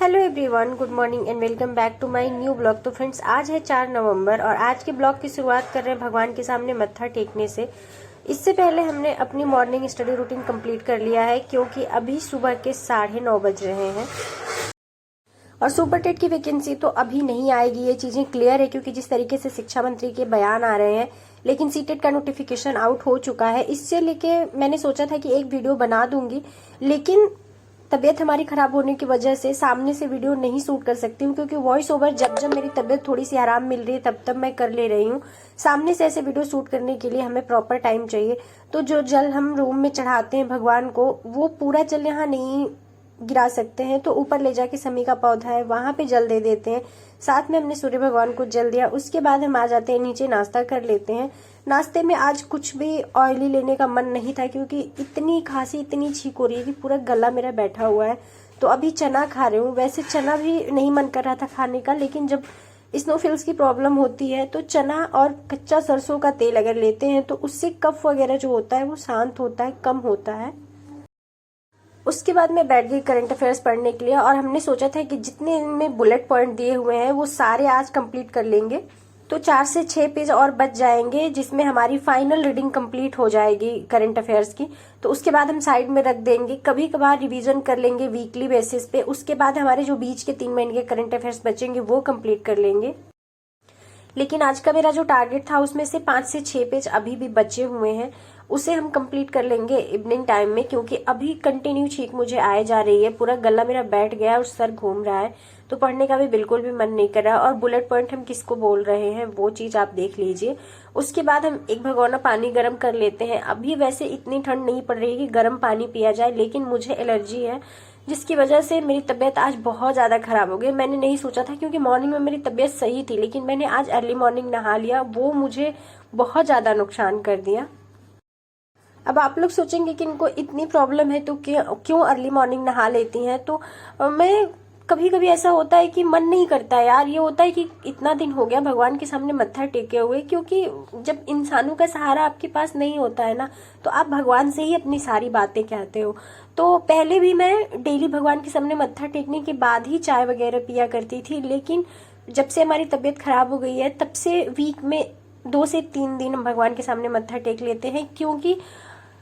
Hello everyone, good morning and welcome back to my new blog. तो friends, आज है 4 नवंबर और आज के ब्लॉग की शुरुआत कर रहे हैं भगवान के सामने मत्था टेकने से। इससे पहले हमने अपनी मॉर्निंग स्टडी रूटीन कंप्लीट कर लिया है क्योंकि अभी सुबह के 9:30 बज रहे हैं और सुपर टेट की वैकेंसी तो अभी नहीं आएगी, ये चीजें क्लियर है क्योंकि जिस तरीके से शिक्षा मंत्री के बयान आ रहे हैं। लेकिन सीटेट का नोटिफिकेशन आउट हो चुका है, इससे लेके मैंने सोचा था कि एक वीडियो बना दूंगी, लेकिन तबीयत हमारी खराब होने की वजह से सामने से वीडियो नहीं शूट कर सकती हूँ क्योंकि वॉइस ओवर जब जब मेरी तबीयत थोड़ी सी आराम मिल रही है तब तब मैं कर ले रही हूँ। सामने से ऐसे वीडियो शूट करने के लिए हमें प्रॉपर टाइम चाहिए। तो जो जल हम रूम में चढ़ाते हैं भगवान को, वो पूरा जल यहाँ नहीं गिरा सकते हैं, तो ऊपर ले जाके समी का पौधा है वहां पे जल दे देते हैं। साथ में हमने सूर्य भगवान को जल दिया। उसके बाद हम आ जाते हैं नीचे, नाश्ता कर लेते हैं। नाश्ते में आज कुछ भी ऑयली लेने का मन नहीं था क्योंकि इतनी खांसी, इतनी छींक हो रही है कि पूरा गला मेरा बैठा हुआ है। तो अभी चना खा रही हूँ। वैसे चना भी नहीं मन कर रहा था खाने का, लेकिन जब स्नोफिल्स की प्रॉब्लम होती है तो चना और कच्चा सरसों का तेल अगर लेते हैं तो उससे कफ वगैरह जो होता है वो शांत होता है, कम होता है। उसके बाद मैं बैठ गई करंट अफेयर्स पढ़ने के लिए और हमने सोचा था कि जितने इनमें बुलेट पॉइंट दिए हुए हैं वो सारे आज कंप्लीट कर लेंगे। तो 4 से 6 पेज और बच जाएंगे जिसमें हमारी फाइनल रीडिंग कंप्लीट हो जाएगी करंट अफेयर्स की। तो उसके बाद हम साइड में रख देंगे, कभी कभार रिवीजन कर लेंगे वीकली बेसिस पे। उसके बाद हमारे जो बीच के 3 महीने के करंट अफेयर्स बचेंगे वो कंप्लीट कर लेंगे। लेकिन आज का मेरा जो टारगेट था उसमें से 5 से 6 पेज अभी भी बचे हुए हैं, उसे हम कंप्लीट कर लेंगे इवनिंग टाइम में क्योंकि अभी कंटिन्यू छींक मुझे आए जा रही है, पूरा गला मेरा बैठ गया और सर घूम रहा है, तो पढ़ने का भी बिल्कुल भी मन नहीं कर रहा। और बुलेट पॉइंट हम किसको बोल रहे हैं वो चीज आप देख लीजिए। उसके बाद हम एक भगोना पानी गर्म कर लेते हैं। अभी वैसे इतनी ठंड नहीं पड़ रही है कि गर्म पानी पिया जाए, लेकिन मुझे एलर्जी है जिसकी वजह से मेरी तबीयत आज बहुत ज्यादा खराब हो गई। मैंने नहीं सोचा था क्योंकि मॉर्निंग में मेरी तबीयत सही थी, लेकिन मैंने आज अर्ली मॉर्निंग नहा लिया, वो मुझे बहुत ज्यादा नुकसान कर दिया। अब आप लोग सोचेंगे कि इनको इतनी प्रॉब्लम है तो क्यों अर्ली मॉर्निंग नहा लेती हैं। तो मैं कभी कभी ऐसा होता है कि मन नहीं करता है यार। ये होता है कि इतना दिन हो गया भगवान के सामने मत्था टेके हुए, क्योंकि जब इंसानों का सहारा आपके पास नहीं होता है ना, तो आप भगवान से ही अपनी सारी बातें कहते हो। तो पहले भी मैं डेली भगवान के सामने मत्था टेकने के बाद ही चाय वगैरह पिया करती थी, लेकिन जब से हमारी तबीयत खराब हो गई है तब से वीक में 2 से 3 दिन हम भगवान के सामने मत्था टेक लेते हैं क्योंकि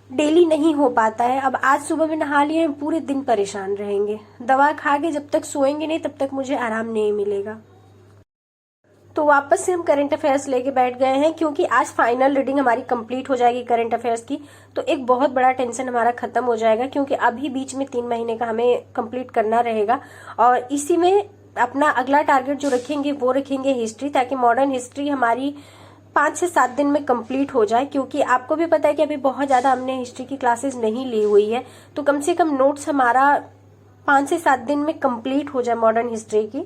डेली नहीं हो पाता है। अब आज सुबह में नहा लिए, पूरे दिन परेशान रहेंगे। दवा खा के जब तक सोएंगे नहीं तब तक मुझे आराम नहीं मिलेगा। तो वापस से हम करंट अफेयर्स लेके बैठ गए हैं क्योंकि आज फाइनल रीडिंग हमारी कंप्लीट हो जाएगी करंट अफेयर्स की। तो एक बहुत बड़ा टेंशन हमारा खत्म हो जाएगा क्योंकि अभी बीच में 3 महीने का हमें कंप्लीट करना रहेगा। और इसी में अपना अगला टारगेट जो रखेंगे वो रखेंगे हिस्ट्री, ताकि मॉडर्न हिस्ट्री हमारी 5 से 7 दिन में कंप्लीट हो जाए। क्योंकि आपको भी पता है कि अभी बहुत ज्यादा हमने हिस्ट्री की क्लासेस नहीं ली हुई है, तो कम से कम नोट्स हमारा 5 से 7 दिन में कंप्लीट हो जाए मॉडर्न हिस्ट्री की।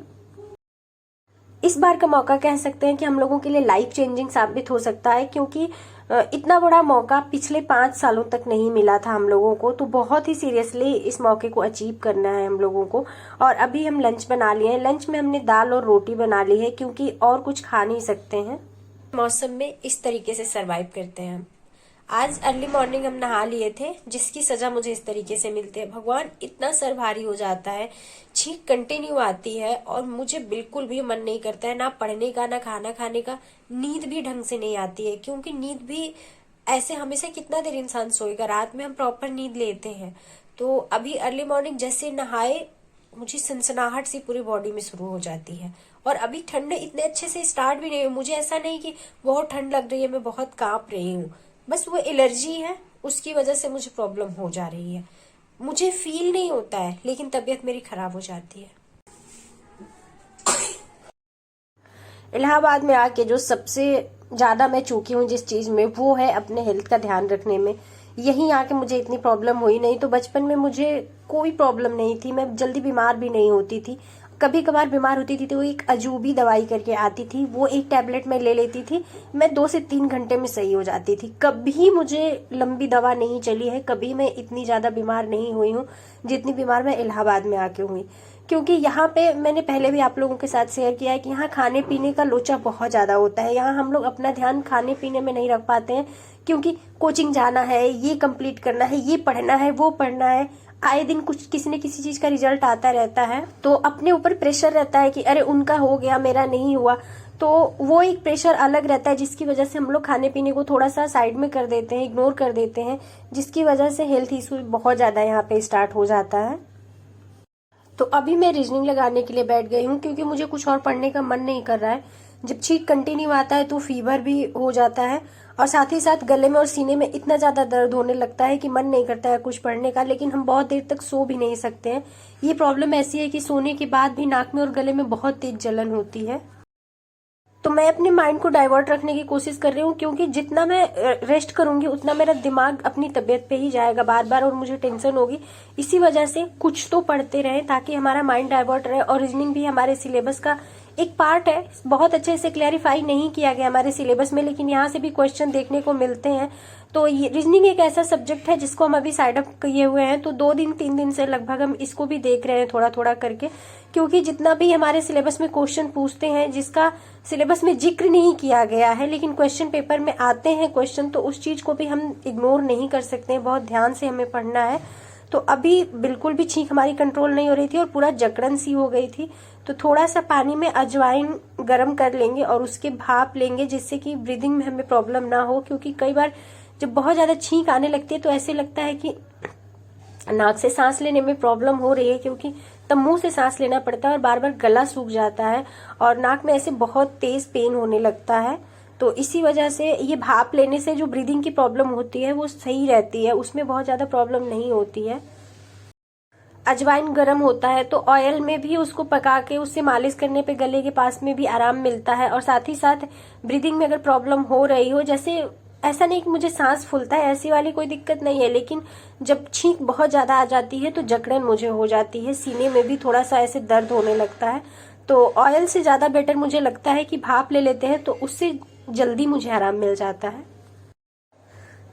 इस बार का मौका कह सकते हैं कि हम लोगों के लिए लाइफ चेंजिंग साबित हो सकता है क्योंकि इतना बड़ा मौका पिछले 5 सालों तक नहीं मिला था हम लोगों को। तो बहुत ही सीरियसली इस मौके को अचीव करना है हम लोगों को। और अभी हम लंच बना लिए हैं। लंच में हमने दाल और रोटी बना ली है क्योंकि और कुछ खा नहीं सकते हैं। मौसम में इस तरीके से सरवाइव करते हैं हम। आज अर्ली मॉर्निंग हम नहा लिए थे, जिसकी सजा मुझे इस तरीके से मिलती है। भगवान, इतना सर भारी हो जाता है, छींक कंटिन्यू आती है और मुझे बिल्कुल भी मन नहीं करता है ना पढ़ने का, ना खाना खाने का। नींद भी ढंग से नहीं आती है क्योंकि नींद भी ऐसे हमेशा कितना देर इंसान सोएगा, रात में हम प्रॉपर नींद लेते हैं। तो अभी अर्ली मॉर्निंग जैसे नहाए मुझे सनसनाहट सी पूरी बॉडी में शुरू हो जाती है। और अभी ठंड इतने अच्छे से स्टार्ट भी नहीं हुई। मुझे ऐसा नहीं कि बहुत ठंड लग रही है, मैं बहुत कांप रही हूँ, बस वो एलर्जी है, उसकी वजह से मुझे प्रॉब्लम हो जा रही है। मुझे फील नहीं होता है लेकिन तबीयत मेरी खराब हो जाती है। इलाहाबाद में आके जो सबसे ज्यादा मैं चूकी हूँ जिस चीज में, वो है अपने हेल्थ का ध्यान रखने में। यहीं आके मुझे इतनी प्रॉब्लम हुई, नहीं तो बचपन में मुझे कोई प्रॉब्लम नहीं थी, मैं जल्दी बीमार भी नहीं होती थी। कभी कभार बीमार होती थी तो एक अजूबी दवाई करके आती थी, वो एक टैबलेट में ले लेती थी, मैं 2 से 3 घंटे में सही हो जाती थी। कभी मुझे लंबी दवा नहीं चली है, कभी मैं इतनी ज्यादा बीमार नहीं हुई हूँ जितनी बीमार मैं इलाहाबाद में आके हुई। क्योंकि यहाँ पे मैंने पहले भी आप लोगों के साथ शेयर किया है कि यहाँ खाने पीने का लोचा बहुत ज़्यादा होता है। यहाँ हम लोग अपना ध्यान खाने पीने में नहीं रख पाते हैं, क्योंकि कोचिंग जाना है, ये कंप्लीट करना है, ये पढ़ना है, वो पढ़ना है, आए दिन कुछ किसी न किसी चीज़ का रिजल्ट आता रहता है। तो अपने ऊपर प्रेशर रहता है कि अरे उनका हो गया, मेरा नहीं हुआ। तो वो एक प्रेशर अलग रहता है, जिसकी वजह से हम लोग खाने पीने को थोड़ा सा साइड में कर देते हैं, इग्नोर कर देते हैं, जिसकी वजह से हेल्थ इशू बहुत ज़्यादा यहाँ पे स्टार्ट हो जाता है। तो अभी मैं रीजनिंग लगाने के लिए बैठ गई हूँ, क्योंकि मुझे कुछ और पढ़ने का मन नहीं कर रहा है। जब छींक कंटिन्यू आता है तो फीवर भी हो जाता है, और साथ ही साथ गले में और सीने में इतना ज़्यादा दर्द होने लगता है कि मन नहीं करता है कुछ पढ़ने का। लेकिन हम बहुत देर तक सो भी नहीं सकते हैं। ये प्रॉब्लम ऐसी है कि सोने के बाद भी नाक में और गले में बहुत तेज जलन होती है। तो मैं अपने माइंड को डाइवर्ट रखने की कोशिश कर रही हूँ, क्योंकि जितना मैं रेस्ट करूंगी उतना मेरा दिमाग अपनी तबीयत पे ही जाएगा बार बार, और मुझे टेंशन होगी। इसी वजह से कुछ तो पढ़ते रहें ताकि हमारा माइंड डाइवर्ट रहे। और रीजनिंग भी हमारे सिलेबस का एक पार्ट है, बहुत अच्छे से क्लैरिफाई नहीं किया गया हमारे सिलेबस में, लेकिन यहाँ से भी क्वेश्चन देखने को मिलते हैं। तो ये रीजनिंग एक ऐसा सब्जेक्ट है जिसको हम अभी साइड अप किए हुए हैं। तो 2-3 दिन से लगभग हम इसको भी देख रहे हैं थोड़ा थोड़ा करके, क्योंकि जितना भी हमारे सिलेबस में क्वेश्चन पूछते हैं जिसका सिलेबस में जिक्र नहीं किया गया है, लेकिन क्वेश्चन पेपर में आते हैं क्वेश्चन, तो उस चीज को भी हम इग्नोर नहीं कर सकते हैं। बहुत ध्यान से हमें पढ़ना है। तो अभी बिल्कुल भी छींक हमारी कंट्रोल नहीं हो रही थी और पूरा जकड़न सी हो गई थी। तो थोड़ा सा पानी में अजवाइन गर्म कर लेंगे और उसके भाप लेंगे, जिससे कि ब्रीदिंग में हमें प्रॉब्लम ना हो। क्योंकि कई बार जब बहुत ज्यादा छींक आने लगती है तो ऐसे लगता है कि नाक से सांस लेने में प्रॉब्लम हो रही है, क्योंकि तब मुंह से सांस लेना पड़ता है और बार बार गला सूख जाता है और नाक में ऐसे बहुत तेज पेन होने लगता है। तो इसी वजह से ये भाप लेने से जो ब्रीदिंग की प्रॉब्लम होती है वो सही रहती है, उसमें बहुत ज्यादा प्रॉब्लम नहीं होती है। अजवाइन गर्म होता है तो ऑयल में भी उसको पका के उससे मालिश करने पे गले के पास में भी आराम मिलता है। और साथ ही साथ ब्रीदिंग में अगर प्रॉब्लम हो रही हो, जैसे ऐसा नहीं कि मुझे सांस फूलता है, ऐसी वाली कोई दिक्कत नहीं है, लेकिन जब छींक बहुत ज्यादा आ जाती है तो जकड़न मुझे हो जाती है, सीने में भी थोड़ा सा ऐसे दर्द होने लगता है। तो ऑयल से ज्यादा बेटर मुझे लगता है कि भाप ले लेते हैं, तो उससे जल्दी मुझे आराम मिल जाता है।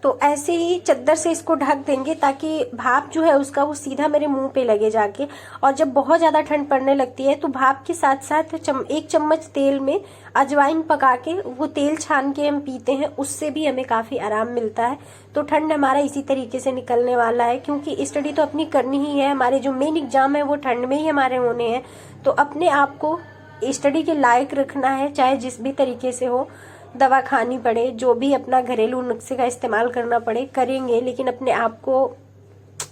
तो ऐसे ही चद्दर से इसको ढक देंगे ताकि भाप जो है उसका वो सीधा मेरे मुंह पे लगे जाके। और जब बहुत ज्यादा ठंड पड़ने लगती है तो भाप के साथ साथ 1 चम्मच तेल में अजवाइन पका के वो तेल छान के हम पीते हैं, उससे भी हमें काफी आराम मिलता है। तो ठंड हमारा इसी तरीके से निकलने वाला है, क्योंकि स्टडी तो अपनी करनी ही है। हमारे जो मेन एग्जाम है वो ठंड में ही हमारे होने हैं। तो अपने आप को स्टडी के लायक रखना है, चाहे जिस भी तरीके से हो। दवा खानी पड़े, जो भी अपना घरेलू नुस्खे का इस्तेमाल करना पड़े करेंगे, लेकिन अपने आप को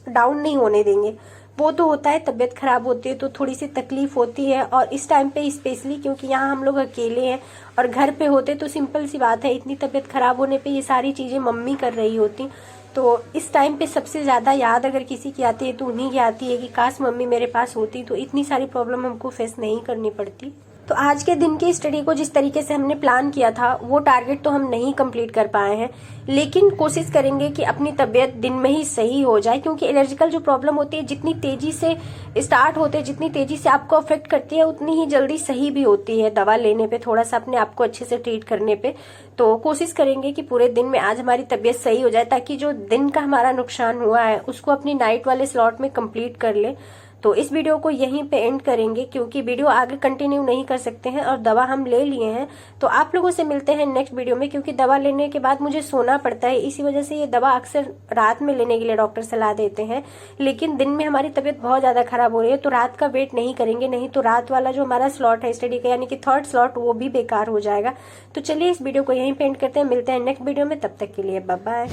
डाउन नहीं होने देंगे। वो तो होता है, तबीयत खराब होती है तो थोड़ी सी तकलीफ होती है, और इस टाइम पे स्पेशली क्योंकि यहाँ हम लोग अकेले हैं और घर पे होते तो सिंपल सी बात है, इतनी तबीयत खराब होने पे ये सारी चीजें मम्मी कर रही होती। तो इस टाइम पे सबसे ज्यादा याद अगर किसी की आती है तो उन्हीं की आती है कि काश मम्मी मेरे पास होती तो इतनी सारी प्रॉब्लम हमको फेस नहीं करनी पड़ती। तो आज के दिन की स्टडी को जिस तरीके से हमने प्लान किया था वो टारगेट तो हम नहीं कंप्लीट कर पाए हैं, लेकिन कोशिश करेंगे कि अपनी तबीयत दिन में ही सही हो जाए। क्योंकि एलर्जिकल जो प्रॉब्लम होती है जितनी तेजी से स्टार्ट होते हैं, जितनी तेजी से आपको अफेक्ट करती है, उतनी ही जल्दी सही भी होती है दवा लेने पे, थोड़ा सा अपने आप को अच्छे से ट्रीट करने पे। तो कोशिश करेंगे कि पूरे दिन में आज हमारी तबीयत सही हो जाए, ताकि जो दिन का हमारा नुकसान हुआ है उसको अपनी नाइट वाले स्लॉट में कंप्लीट कर ले। तो इस वीडियो को यहीं पे एंड करेंगे, क्योंकि वीडियो आगे कंटिन्यू नहीं कर सकते हैं और दवा हम ले लिए हैं। तो आप लोगों से मिलते हैं नेक्स्ट वीडियो में, क्योंकि दवा लेने के बाद मुझे सोना पड़ता है, इसी वजह से ये दवा अक्सर रात में लेने के लिए डॉक्टर सलाह देते हैं। लेकिन दिन में हमारी तबीयत बहुत ज्यादा खराब हो रही है तो रात का वेट नहीं करेंगे, नहीं तो रात वाला जो हमारा स्लॉट है स्टडी का, यानी कि 3rd स्लॉट, वो भी बेकार हो जाएगा। तो चलिए इस वीडियो को यहीं पे एंड करते हैं, मिलते हैं नेक्स्ट वीडियो में, तब तक के लिए बाय बाय।